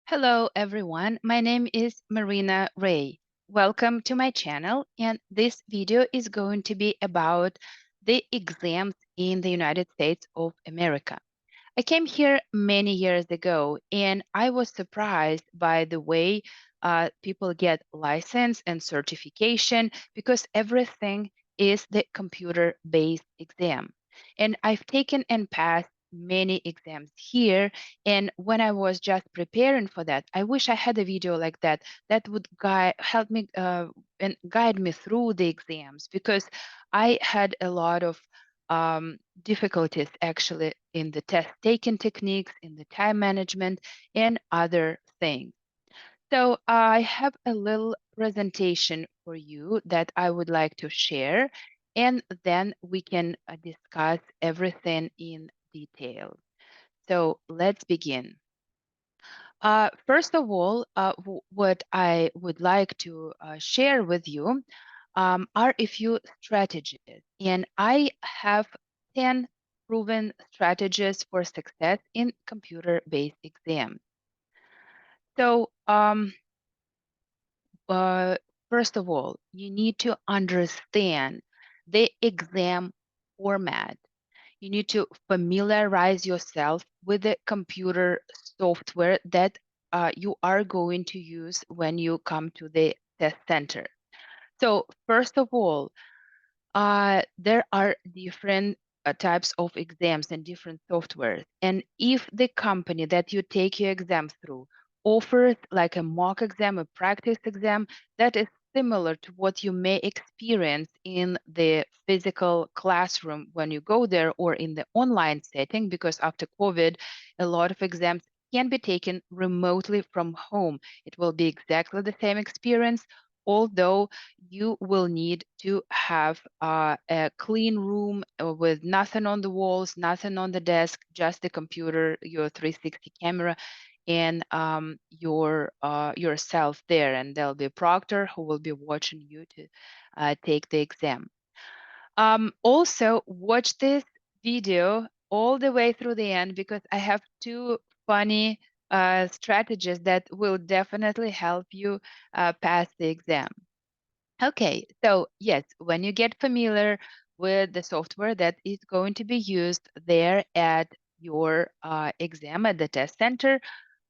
Hello, everyone. My name is Marina Ray. Welcome to my channel, and this video is going to be about the exams in the United States of America. I came here many years ago, and I was surprised by the way people get license and certification because everything is the computer-based exam. And I've taken and passed many exams here. And when I was just preparing for that, I wish I had a video like that that would help me and guide me through the exams because I had a lot of difficulties actually in the test taking techniques, in the time management, and other things. So I have a little presentation for you that I would like to share, and then we can discuss everything in detail. So let's begin. First of all, what I would like to share with you are a few strategies. And I have 10 proven strategies for success in computer-based exams. So uh, first of all, you need to understand the exam format. You need to familiarize yourself with the computer software that you are going to use when you come to the test center. So first of all, there are different types of exams and different softwares. And if the company that you take your exam through offers like a mock exam, a practice exam, that is similar to what you may experience in the physical classroom when you go there or in the online setting, because after COVID, a lot of exams can be taken remotely from home. It will be exactly the same experience, although you will need to have a clean room with nothing on the walls, nothing on the desk, just the computer, your 360 camera, and yourself there. And there'll be a proctor who will be watching you to take the exam. Also, watch this video all the way through the end because I have two funny strategies that will definitely help you pass the exam. Okay, so yes, when you get familiar with the software that is going to be used there at your exam at the test center,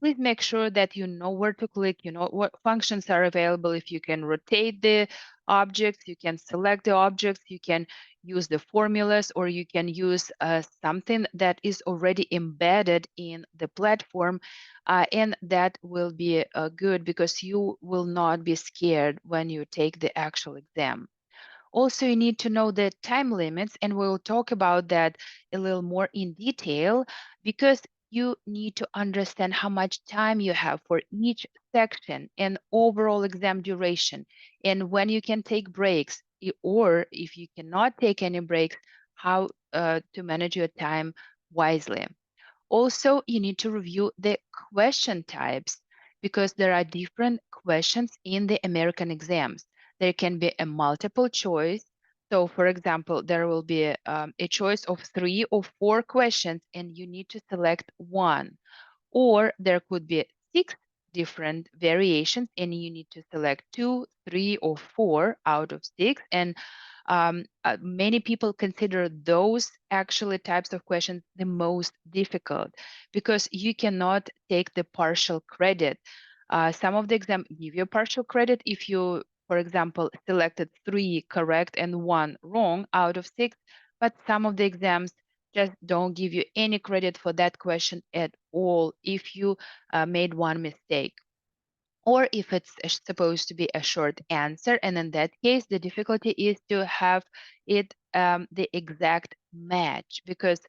please make sure that you know where to click, you know what functions are available. If you can rotate the objects, you can select the objects, you can use the formulas, or you can use something that is already embedded in the platform, and that will be good because you will not be scared when you take the actual exam. Also, you need to know the time limits, and we'll talk about that a little more in detail because you need to understand how much time you have for each section and overall exam duration, and when you can take breaks, or if you cannot take any breaks, how to manage your time wisely. Also, you need to review the question types because there are different questions in the American exams. There can be a multiple choice. So, for example, there will be a choice of 3 or 4 questions, and you need to select one. Or there could be 6 different variations, and you need to select 2, 3, or 4 out of 6. And many people consider those actually types of questions the most difficult because you cannot take the partial credit. Some of the exam give you partial credit if you, for example, selected 3 correct and 1 wrong out of 6, but some of the exams just don't give you any credit for that question at all if you made one mistake, or if it's supposed to be a short answer. And in that case, the difficulty is to have it the exact match because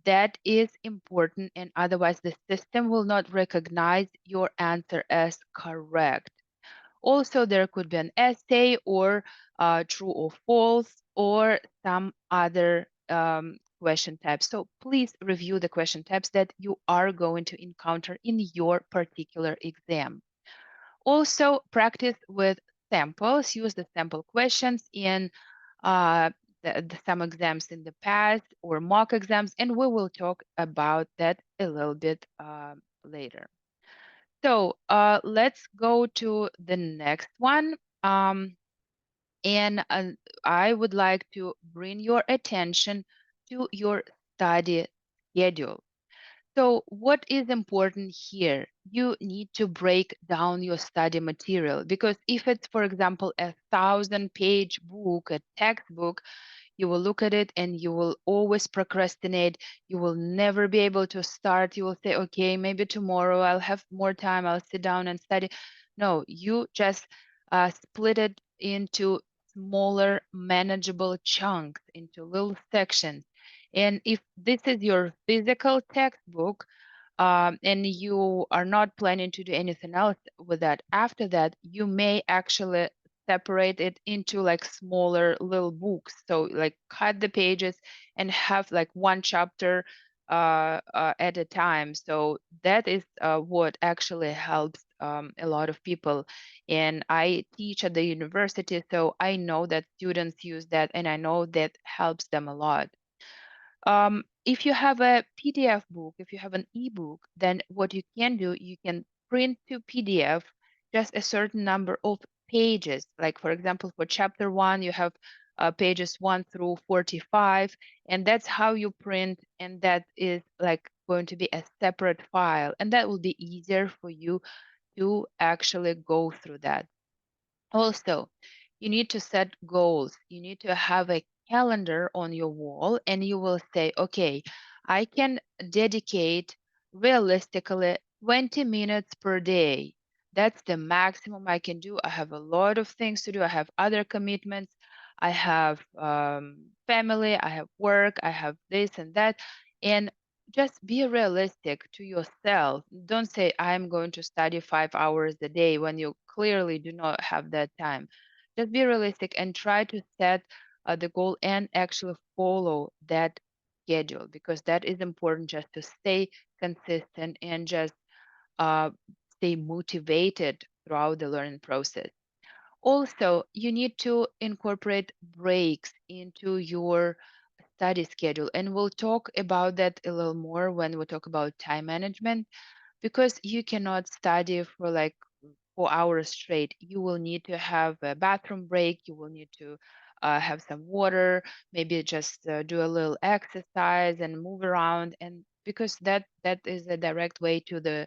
that is important, and otherwise the system will not recognize your answer as correct. Also, there could be an essay or true or false or some other question types. So please review the question types that you are going to encounter in your particular exam. Also, practice with samples. Use the sample questions in uh, some exams in the past or mock exams, and we will talk about that a little bit later. So let's go to the next one. And I would like to bring your attention to your study schedule. So, what is important here? You need to break down your study material because if it's, for example, 1,000-page book, a textbook, you will look at it and you will always procrastinate. You will never be able to start. You will say, okay, maybe tomorrow I'll have more time. I'll sit down and study. No, you just split it into smaller, manageable chunks, into little sections. And if this is your physical textbook, and you are not planning to do anything else with that, after that, you may actually separate it into like smaller little books. So like cut the pages and have like one chapter at a time. So that is what actually helps a lot of people. And I teach at the university, so I know that students use that and I know that helps them a lot. If you have a PDF book, if you have an ebook, then what you can do, you can print to PDF just a certain number of pages. Like, for example, for chapter one, you have pages 1 through 45, and that's how you print, and that is like going to be a separate file, and that will be easier for you to actually go through that. Also, you need to set goals. You need to have a calendar on your wall, and you will say, okay, I can dedicate realistically 20 minutes per day. That's the maximum I can do. I have a lot of things to do. I have other commitments. I have family. I have work. I have this and that. And just be realistic to yourself. Don't say, I'm going to study 5 hours a day when you clearly do not have that time. Just be realistic and try to set the goal and actually follow that schedule because that is important just to stay consistent and just uh, stay motivated throughout the learning process. Also, you need to incorporate breaks into your study schedule. And we'll talk about that a little more when we talk about time management because you cannot study for like 4 hours straight. You will need to have a bathroom break. You will need to have some water, maybe just do a little exercise and move around. And because that is a direct way to the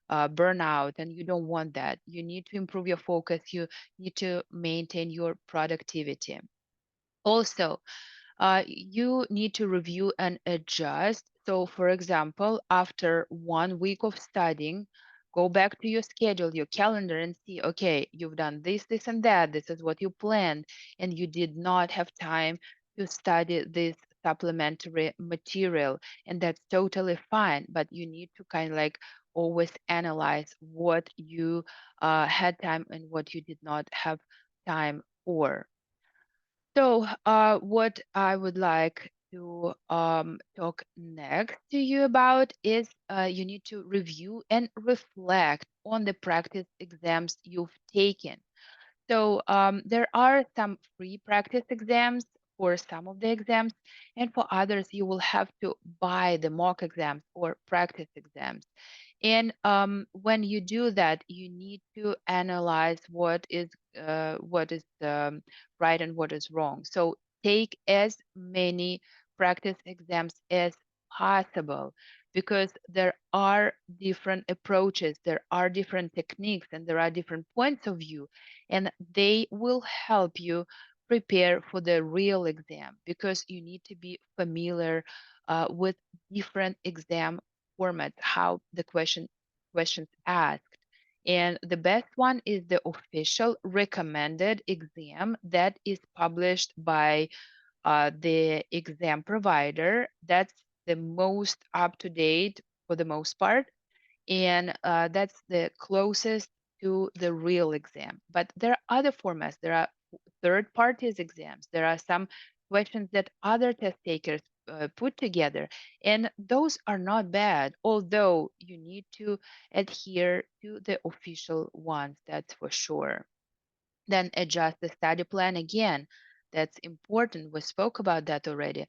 burnout, and you don't want that. You need to improve your focus. You need to maintain your productivity. Also, you need to review and adjust. So, for example, after 1 week of studying, go back to your schedule, your calendar, and see, okay, you've done this, this, and that. This is what you planned, and you did not have time to study this supplementary material, and that's totally fine. But you need to kind of like always analyze what you had time and what you did not have time for. So, what I would like to talk next to you about is you need to review and reflect on the practice exams you've taken. So, there are some free practice exams for some of the exams, and for others, you will have to buy the mock exams or practice exams. And when you do that, you need to analyze what is right and what is wrong. So take as many practice exams as possible because there are different approaches, there are different techniques, and there are different points of view, and they will help you prepare for the real exam because you need to be familiar with different exam formats, how the questions asked. And the best one is the official recommended exam that is published by the exam provider. That's the most up to date for the most part, and that's the closest to the real exam. But there are other formats. There are third parties exams. There are some questions that other test takers put together, and those are not bad, although you need to adhere to the official ones, that's for sure. Then adjust the study plan again. That's important. We spoke about that already.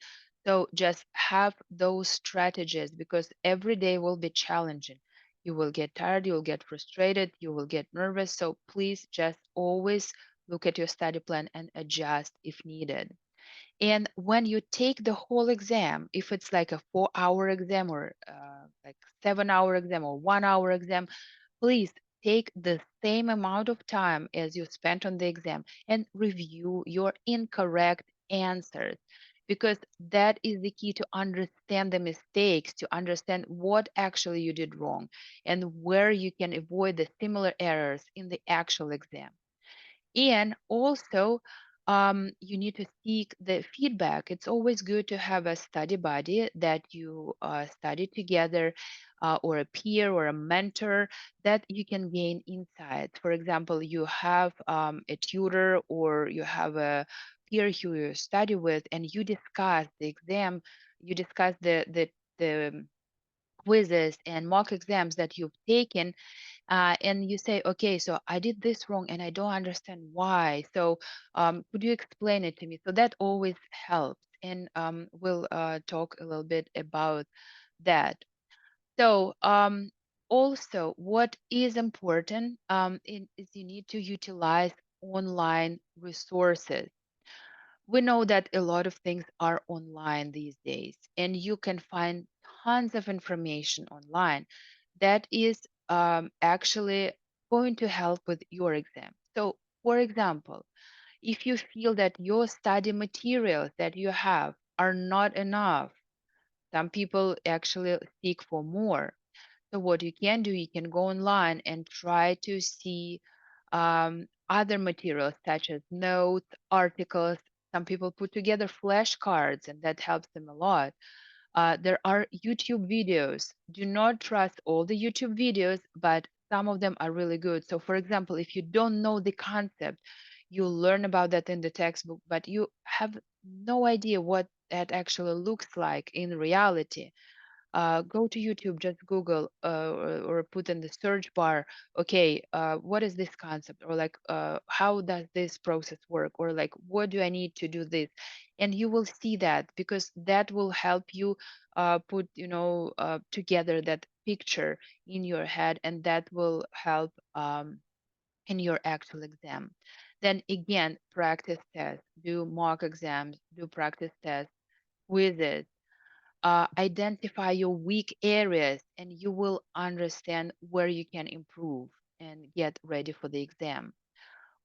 So just have those strategies because every day will be challenging. You will get tired, you will get frustrated, you will get nervous. So please just always look at your study plan and adjust if needed. And when you take the whole exam, if it's like a 4 hour exam or like 7 hour exam or 1 hour exam, please take the same amount of time as you spent on the exam and review your incorrect answers, because that is the key to understand the mistakes, to understand what actually you did wrong and where you can avoid the similar errors in the actual exam. And also, you need to seek the feedback. It's always good to have a study buddy that you study together, or a peer or a mentor that you can gain insights. For example, you have a tutor or you have a peer who you study with, and you discuss the exam, you discuss the quizzes and mock exams that you've taken, and you say, okay, so I did this wrong and I don't understand why. So could you explain it to me? So that always helps. And we'll talk a little bit about that. So also, what is important is you need to utilize online resources. We know that a lot of things are online these days, and you can find tons of information online that is actually going to help with your exam. So, for example, if you feel that your study materials that you have are not enough, some people actually seek for more. So what you can do, you can go online and try to see other materials such as notes, articles. Some people put together flashcards, and that helps them a lot. There are YouTube videos. Do not trust all the YouTube videos, but some of them are really good. So, for example, if you don't know the concept, you learn about that in the textbook, but you have no idea what that actually looks like in reality. Go to YouTube, just Google, or put in the search bar, okay, what is this concept? Or like, how does this process work? Or like, what do I need to do this? And you will see that, because that will help you put, together that picture in your head, and that will help in your actual exam. Then again, practice tests, do mock exams, do practice tests, quizzes, identify your weak areas, and you will understand where you can improve and get ready for the exam.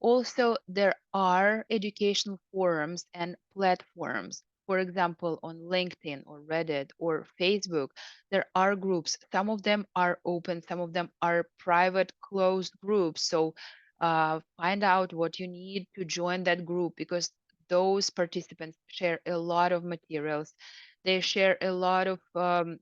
Also, there are educational forums and platforms. For example, on LinkedIn or Reddit or Facebook, there are groups. Some of them are open, some of them are private, closed groups. So find out what you need to join that group, because those participants share a lot of materials. They share a lot of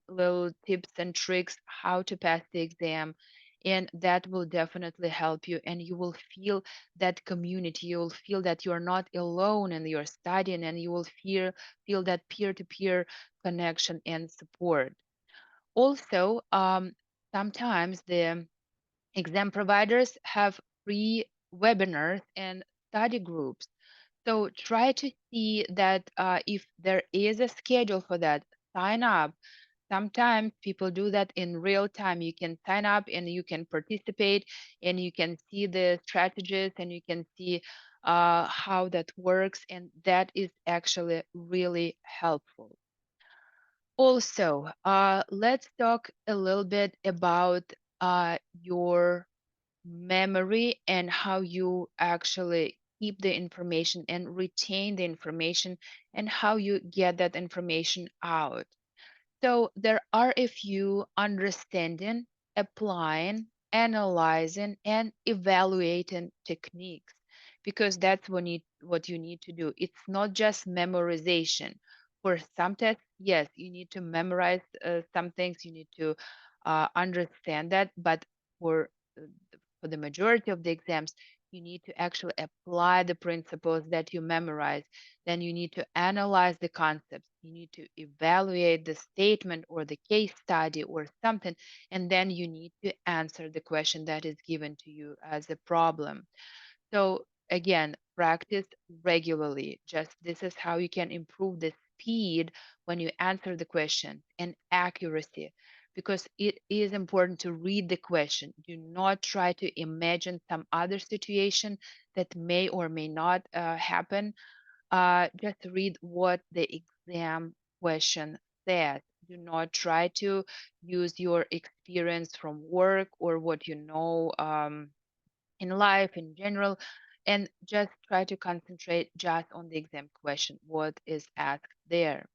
little tips and tricks how to pass the exam, and that will definitely help you, and you will feel that community. You'll feel that you're not alone in your studying, and you will feel that peer-to-peer connection and support. Also, sometimes the exam providers have free webinars and study groups. So try to see that if there is a schedule for that, sign up. Sometimes people do that in real time. You can sign up and you can participate, and you can see the strategies, and you can see how that works. And that is actually really helpful. Also, let's talk a little bit about your memory and how you actually keep the information and retain the information, and how you get that information out. So there are a few understanding, applying, analyzing, and evaluating techniques, because that's what you need to do. It's not just memorization. For some tests, yes, you need to memorize some things, you need to understand that, but for uh, for the majority of the exams, you need to actually apply the principles that you memorize. Then you need to analyze the concepts. You need to evaluate the statement or the case study or something. And then you need to answer the question that is given to you as a problem. So, again, practice regularly. Just this is how you can improve the speed when you answer the question, and accuracy. because it is important to read the question. Do not try to imagine some other situation that may or may not happen. Just read what the exam question says. Do not try to use your experience from work or what you know in life in general, and just try to concentrate just on the exam question, what is asked there.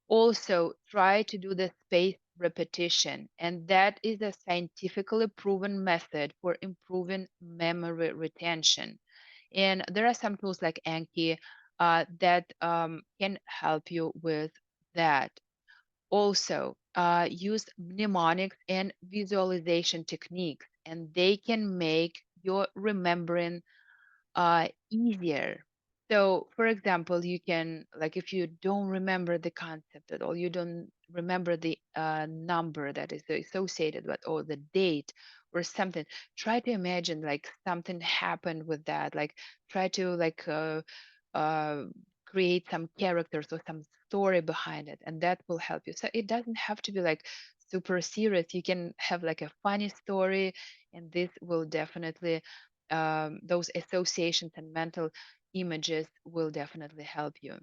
Also, try to do the spaced repetition, and that is a scientifically proven method for improving memory retention. And there are some tools like Anki that can help you with that. Also, use mnemonics and visualization techniques, and they can make your remembering easier. So, for example, you can, like, if you don't remember the concept at all, you don't remember the number that is associated with, or the date or something, try to imagine like something happened with that. Like, try to uh, create some characters or some story behind it, and that will help you. So it doesn't have to be like super serious. You can have like a funny story, and this will definitely those associations and mental images will definitely help you.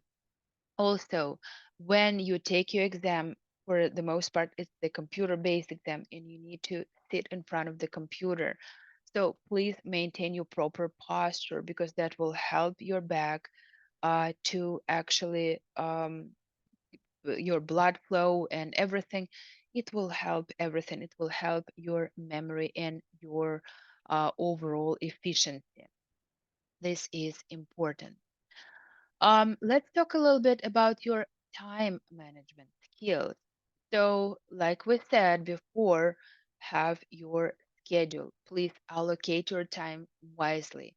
Also, when you take your exam, for the most part, it's the computer-based exam, and you need to sit in front of the computer. So please maintain your proper posture, because that will help your back to actually your blood flow and everything. It will help everything. It will help your memory and your overall efficiency. This is important. Let's talk a little bit about your time management skills. So, like we said before, have your schedule. Please allocate your time wisely.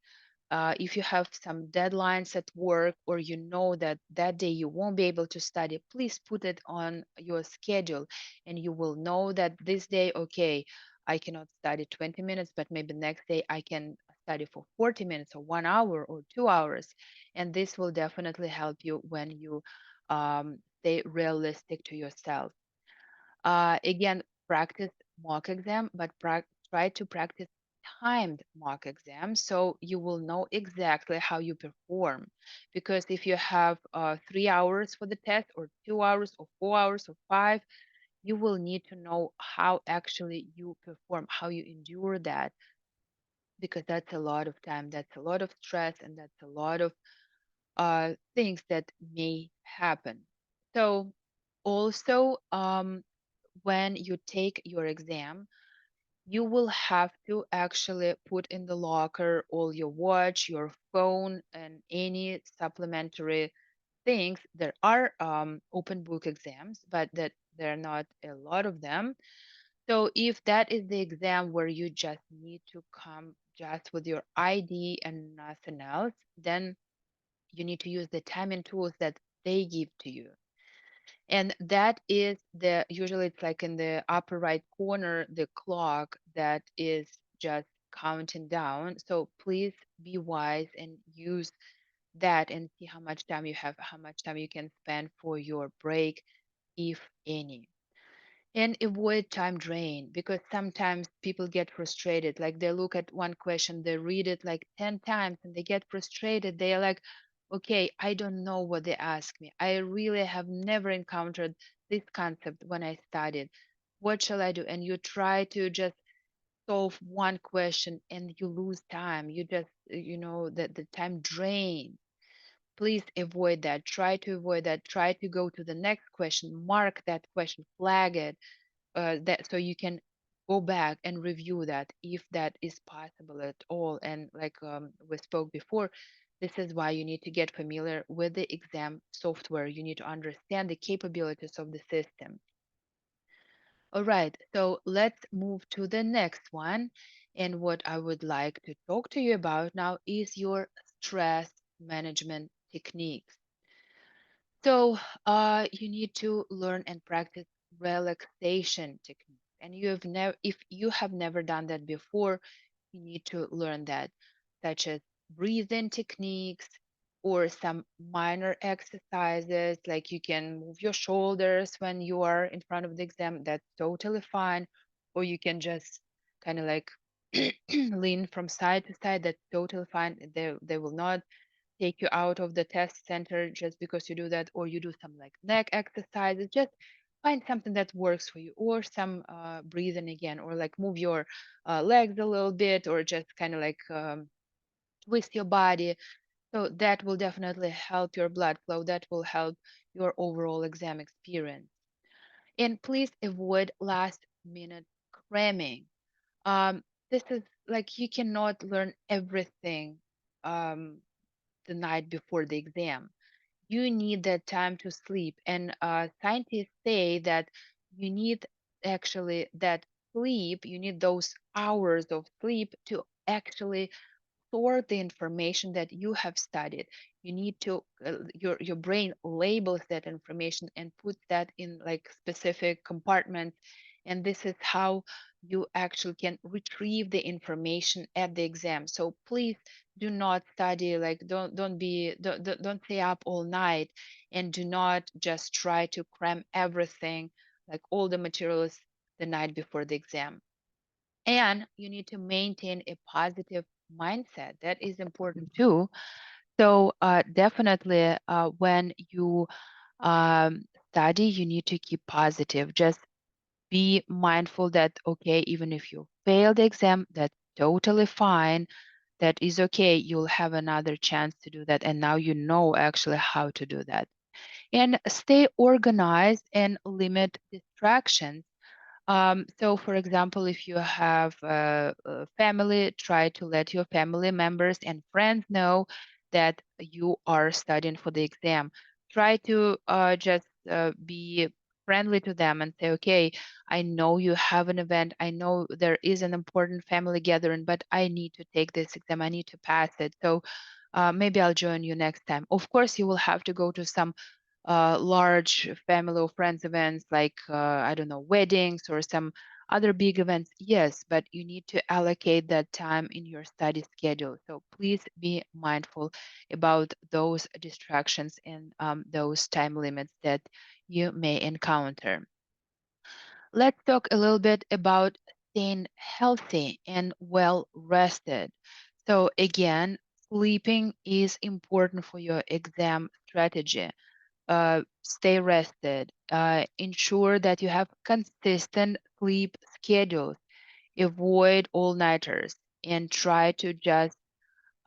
If you have some deadlines at work, or you know that that day you won't be able to study, please put it on your schedule, and you will know that this day, okay, I cannot study 20 minutes, but maybe next day I can study for 40 minutes or 1 hour or 2 hours. And this will definitely help you when you stay realistic to yourself. Again, practice mock exam, but try to practice timed mock exam so you will know exactly how you perform. Because if you have 3 hours for the test, or 2 hours, or 4 hours, or five, you will need to know how actually you perform, how you endure that, because that's a lot of time, that's a lot of stress, and that's a lot of things that may happen. So, also, when you take your exam, you will have to actually put in the locker all your watch, your phone, and any supplementary things. There are open book exams, but that there are not a lot of them. So if that is the exam where you just need to come just with your ID and nothing else, then you need to use the timing tools that they give to you. And that is the, usually it's like in the upper right corner, the clock that is just counting down. So please be wise and use that, and see how much time you have, how much time you can spend for your break, if any. And avoid time drain, because sometimes people get frustrated. Like, they look at one question, they read it like 10 times, and they get frustrated. They are like, okay, I don't know what they ask me. I really have never encountered this concept when I studied. What shall I do? And you try to just solve one question, and you lose time. You just, the time drain. Please avoid that. Try to avoid that. Try to go to the next question, mark that question, flag it, that so you can go back and review that if that is possible at all. And like we spoke before, this is why you need to get familiar with the exam software. You need to understand the capabilities of the system. All right, so let's move to the next one. And what I would like to talk to you about now is your stress management techniques. So you need to learn and practice relaxation techniques. And you have never, if you have never done that before, you need to learn that, such as breathing techniques, or some minor exercises, like you can move your shoulders when you are in front of the exam. That's totally fine. Or you can just kind of like lean from side to side. That's totally fine. They will not take you out of the test center just because you do that. Or you do some like neck exercises. Just find something that works for you, or some breathing again, or like move your legs a little bit, or just kind of like twist your body. So that will definitely help your blood flow. That will help your overall exam experience. And please avoid last minute cramming. Um, this is like you cannot learn everything um, the night before the exam. You need that time to sleep. And scientists say that you need actually that sleep, you need those hours of sleep to actually store the information that you have studied. You need to your brain labels that information and puts that in like specific compartments, and this is how you actually can retrieve the information at the exam. So please do not study, like don't stay up all night, and do not just try to cram everything, like all the materials, the night before the exam. And you need to maintain a positive mindset. That is important too. So definitely, when you study, you need to keep positive. Just be mindful that, okay, even if you fail the exam, that's totally fine. That is okay. You'll have another chance to do that. And now you know actually how to do that. And stay organized and limit distractions. So, for example, if you have a family, try to let your family members and friends know that you are studying for the exam. Try to just be friendly to them and say, okay, I know you have an event. I know there is an important family gathering, but I need to take this exam. I need to pass it. So maybe I'll join you next time. Of course, you will have to go to some large family or friends events like I don't know, weddings or some other big events. Yes, but you need to allocate that time in your study schedule. So please be mindful about those distractions and those time limits that you may encounter. Let's talk a little bit about staying healthy and well rested. So again, sleeping is important for your exam strategy. Stay rested. Ensure that you have consistent sleep schedules. Avoid all-nighters and try to just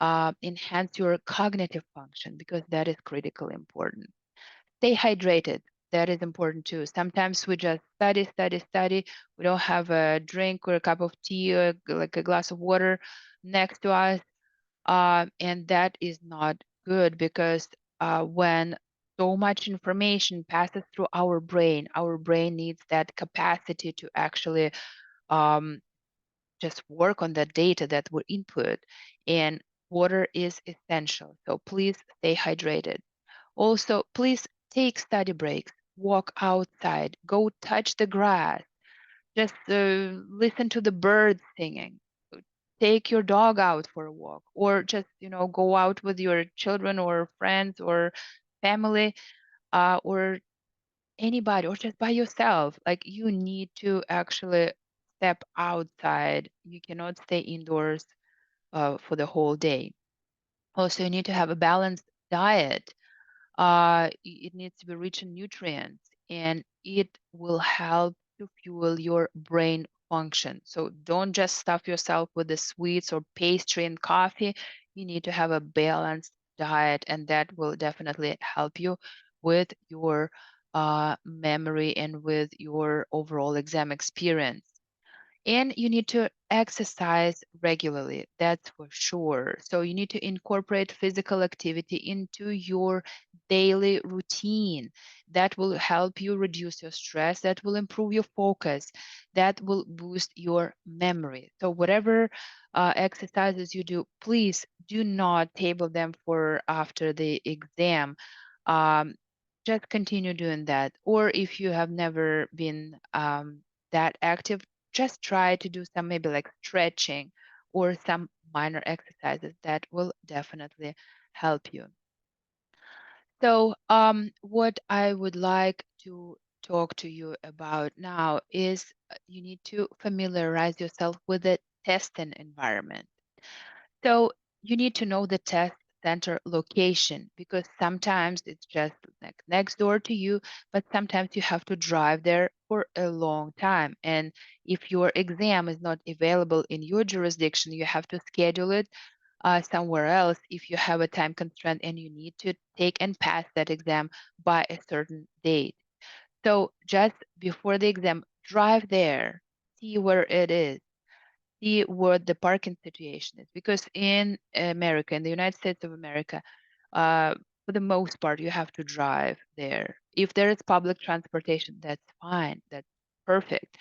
enhance your cognitive function, because that is critically important. Stay hydrated. That is important too. Sometimes we just study, study, study. We don't have a drink or a cup of tea or like a glass of water next to us, and that is not good, because when so much information passes through our brain needs that capacity to actually um, just work on the data that were input, and water is essential. So please stay hydrated. Also, please take study breaks, walk outside, go touch the grass, just listen to the birds singing, take your dog out for a walk, or just go out with your children or friends or family, or anybody, or just by yourself. Like, you need to actually step outside. You cannot stay indoors for the whole day. Also, you need to have a balanced diet. It needs to be rich in nutrients, and it will help to fuel your brain function. So don't just stuff yourself with the sweets or pastry and coffee. You need to have a balanced diet, and that will definitely help you with your memory and with your overall exam experience. And you need to exercise regularly, that's for sure. So you need to incorporate physical activity into your daily routine. That will help you reduce your stress, that will improve your focus, that will boost your memory. So whatever exercises you do, please do not table them for after the exam. Um, just continue doing that. Or if you have never been that active, just try to do some maybe like stretching or some minor exercises that will definitely help you. So, what I would like to talk to you about now is you need to familiarize yourself with the testing environment. So you need to know the test center location because sometimes it's just like next door to you, but sometimes you have to drive there for a long time. And if your exam is not available in your jurisdiction, you have to schedule it somewhere else if you have a time constraint and you need to take and pass that exam by a certain date. So just before the exam, drive there, see where it is, see what the parking situation is. Because in America, in the United States of America, uh, for the most part, you have to drive there. If there is public transportation, that's fine, that's perfect.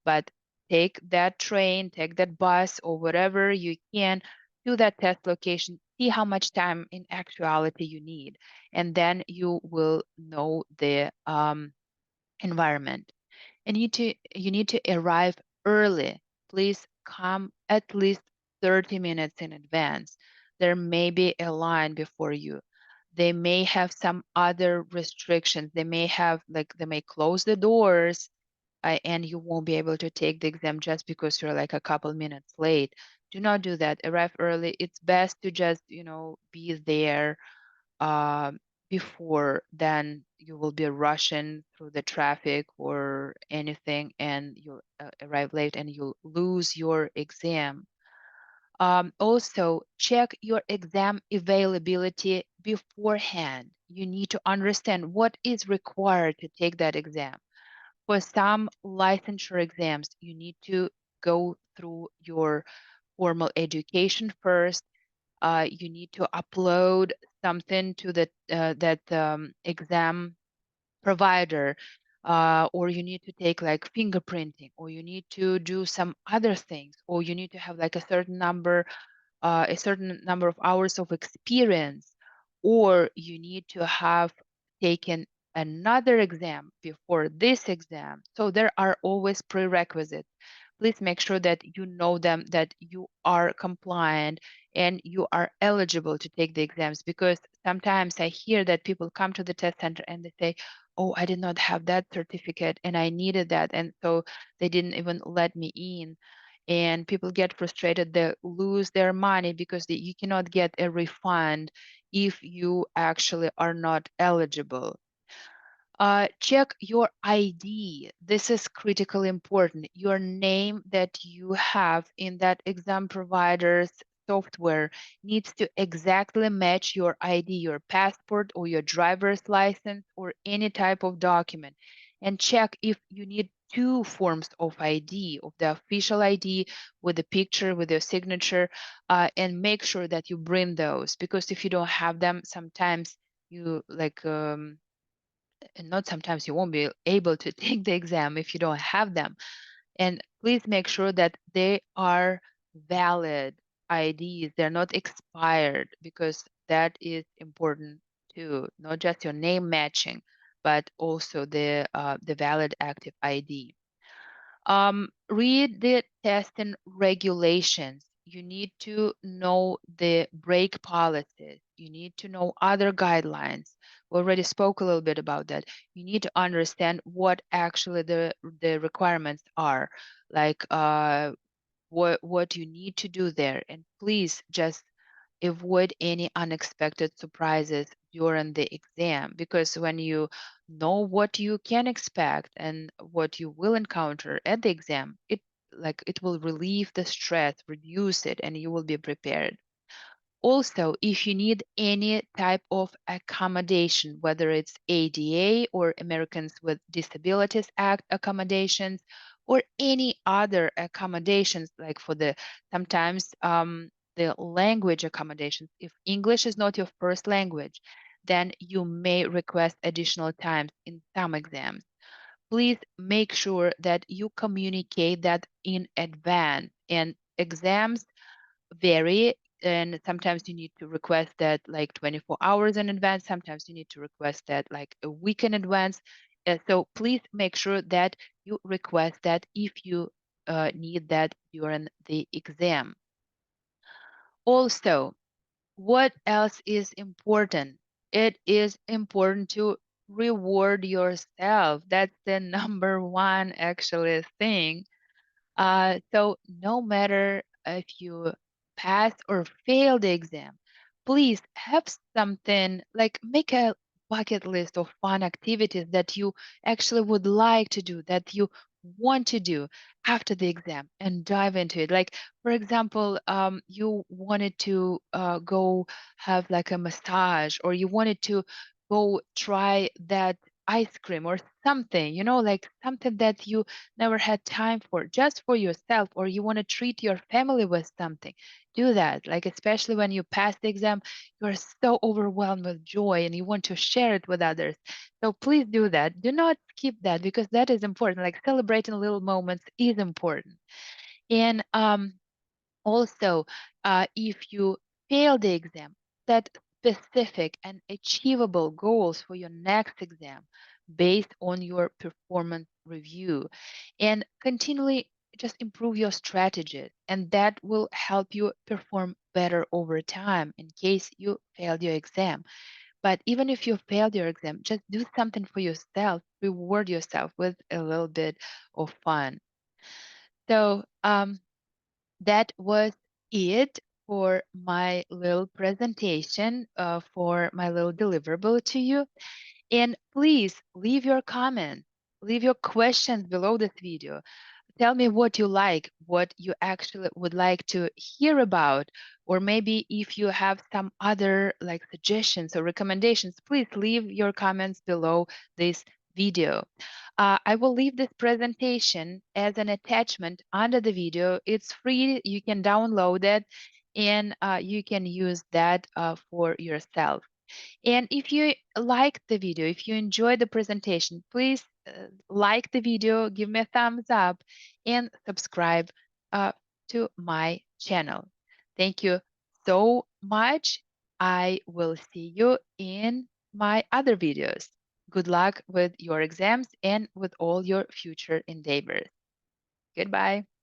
But take that train, take that bus, or whatever you can to that test location, see how much time in actuality you need, and then you will know the environment. And you need to arrive early. Please come at least 30 minutes in advance. There may be a line before you. They may have some other restrictions. They may have like they may close the doors and you won't be able to take the exam just because you're like a couple minutes late. Do not do that. Arrive early. It's best to just, be there uh, before then you will be rushing through the traffic or anything and you'll arrive late and you'll lose your exam. Also, check your exam availability beforehand. You need to understand what is required to take that exam. For some licensure exams, you need to go through your formal education first. You need to upload something to that exam provider, or you need to take like fingerprinting, or you need to do some other things, or you need to have like a certain number of hours of experience, or you need to have taken another exam before this exam. So there are always prerequisites. Please make sure that you know them, that you are compliant and you are eligible to take the exams, because sometimes I hear that people come to the test center and they say, oh, I did not have that certificate and I needed that. And so they didn't even let me in, and people get frustrated, they lose their money because you cannot get a refund if you actually are not eligible. Check your ID. This is critically important. Your name that you have in that exam provider's software needs to exactly match your ID, your passport or your driver's license or any type of document. And check if you need two forms of ID, of the official ID with the picture, with your signature, and make sure that you bring those, because if you don't have them, sometimes you like and not sometimes you won't be able to take the exam if you don't have them. And please make sure that they are valid IDs, they're not expired, because that is important too. Not just your name matching, but also the valid active ID. Read the testing regulations. You need to know the break policies. You need to know other guidelines. We already spoke a little bit about that. You need to understand what actually the requirements are, like what you need to do there. And please just avoid any unexpected surprises during the exam, because when you know what you can expect and what you will encounter at the exam, it will relieve the stress, reduce it, and you will be prepared. Also, if you need any type of accommodation, whether it's ADA or Americans with Disabilities Act accommodations, or any other accommodations, like for sometimes the language accommodations, if English is not your first language, then you may request additional times in some exams. Please make sure that you communicate that in advance. And exams vary, and sometimes you need to request that like 24 hours in advance, sometimes you need to request that like a week in advance. So please make sure that you request that if you need that during the exam. Also, what else is important? it is important to reward yourself. That's the number one actually thing. So no matter if you pass or fail the exam, please have something like make a bucket list of fun activities that you actually would like to do, that you want to do after the exam and dive into it. Like, for example, you wanted to go have like a massage, or you wanted to go try that ice cream or something, like something that you never had time for, just for yourself, or you want to treat your family with something, do that. Like, especially when you pass the exam, you're so overwhelmed with joy and you want to share it with others. So please do that. Do not skip that, because that is important. Like, celebrating little moments is important. And also, if you fail the exam, set specific and achievable goals for your next exam based on your performance review, and continually just improve your strategies, and that will help you perform better over time in case you failed your exam. But even if you failed your exam, just do something for yourself, reward yourself with a little bit of fun. So, that was it for my little presentation, for my little deliverable to you. And please leave your comments, leave your questions below this video. Tell me what you like, what you actually would like to hear about, or maybe if you have some other like suggestions or recommendations, please leave your comments below this video. I will leave this presentation as an attachment under the video. It's free, you can download it, and you can use that for yourself. And if you like the video, if you enjoyed the presentation, please like the video, give me a thumbs up, and subscribe uh, to my channel. Thank you so much. I will see you in my other videos. Good luck with your exams and with all your future endeavors. Goodbye.